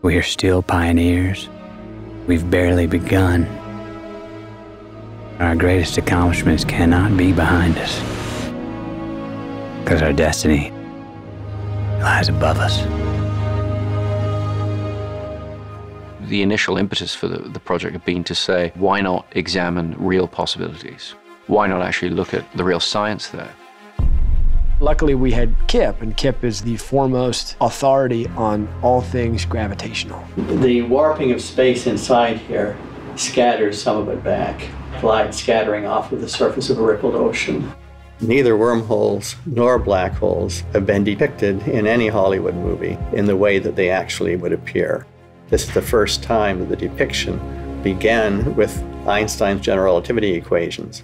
We are still pioneers. We've barely begun. Our greatest accomplishments cannot be behind us, because our destiny lies above us. The initial impetus for the project had been to say, why not examine real possibilities? Why not actually look at the real science there? Luckily, we had Kip, and Kip is the foremost authority on all things gravitational. The warping of space inside here scatters some of it back, light scattering off of the surface of a rippled ocean. Neither wormholes nor black holes have been depicted in any Hollywood movie in the way that they actually would appear. This is the first time that the depiction began with Einstein's general relativity equations.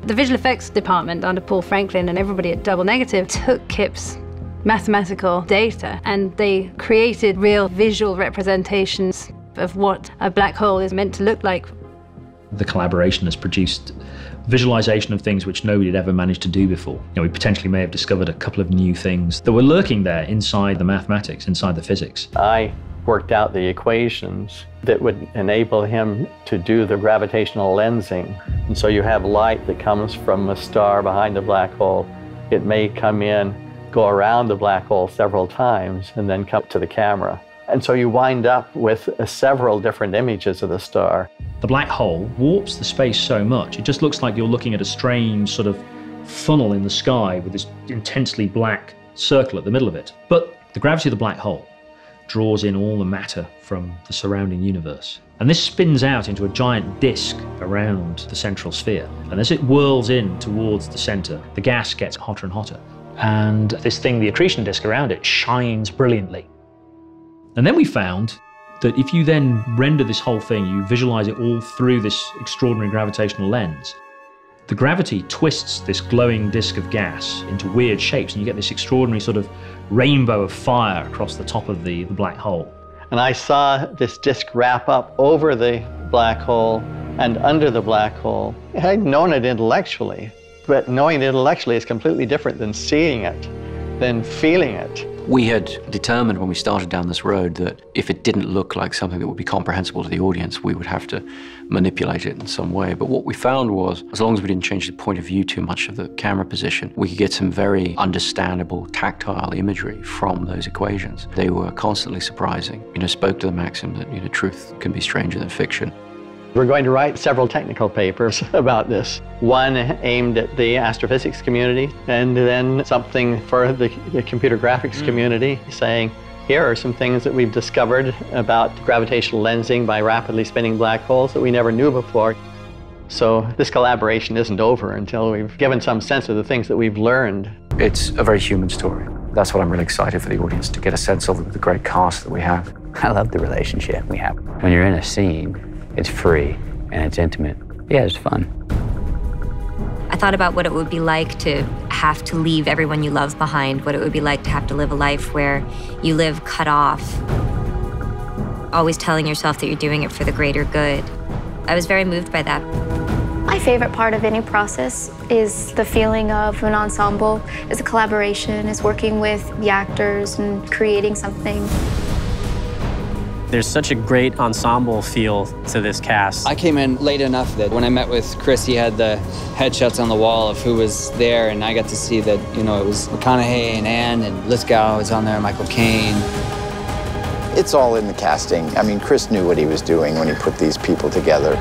The visual effects department under Paul Franklin and everybody at Double Negative took Kip's mathematical data and they created real visual representations of what a black hole is meant to look like. The collaboration has produced visualization of things which nobody had ever managed to do before. We potentially may have discovered a couple of new things that were lurking there inside the mathematics, inside the physics. I worked out the equations that would enable him to do the gravitational lensing. And so you have light that comes from a star behind the black hole. It may come in, go around the black hole several times, and then come to the camera. And so you wind up with several different images of the star. The black hole warps the space so much, it just looks like you're looking at a strange sort of funnel in the sky with this intensely black circle at the middle of it. But the gravity of the black hole draws in all the matter from the surrounding universe. And this spins out into a giant disk around the central sphere. And as it whirls in towards the center, the gas gets hotter and hotter. And this thing, the accretion disk around it, shines brilliantly. And then we found that if you then render this whole thing, you visualize it all through this extraordinary gravitational lens, the gravity twists this glowing disk of gas into weird shapes, and you get this extraordinary sort of rainbow of fire across the top of the black hole. And I saw this disk wrap up over the black hole and under the black hole. I'd known it intellectually, but knowing it intellectually is completely different than seeing it, than feeling it. We had determined when we started down this road that if it didn't look like something that would be comprehensible to the audience, we would have to manipulate it in some way. But what we found was, as long as we didn't change the point of view too much of the camera position, we could get some very understandable, tactile imagery from those equations. They were constantly surprising. Spoke to the maxim that, truth can be stranger than fiction. We're going to write several technical papers about this. One aimed at the astrophysics community, and then something for the computer graphics community, saying, here are some things that we've discovered about gravitational lensing by rapidly spinning black holes that we never knew before. So this collaboration isn't over until we've given some sense of the things that we've learned. It's a very human story. That's what I'm really excited for the audience to get a sense of, the great cast that we have. I love the relationship we have. When you're in a scene, it's free and it's intimate. Yeah, it's fun. I thought about what it would be like to have to leave everyone you love behind, what it would be like to have to live a life where you live cut off, always telling yourself that you're doing it for the greater good. I was very moved by that. My favorite part of any process is the feeling of an ensemble, is a collaboration, is working with the actors and creating something. There's such a great ensemble feel to this cast. I came in late enough that when I met with Chris, he had the headshots on the wall of who was there, and I got to see that, it was McConaughey and Anne, and Lithgow was on there, Michael Caine. It's all in the casting. I mean, Chris knew what he was doing when he put these people together.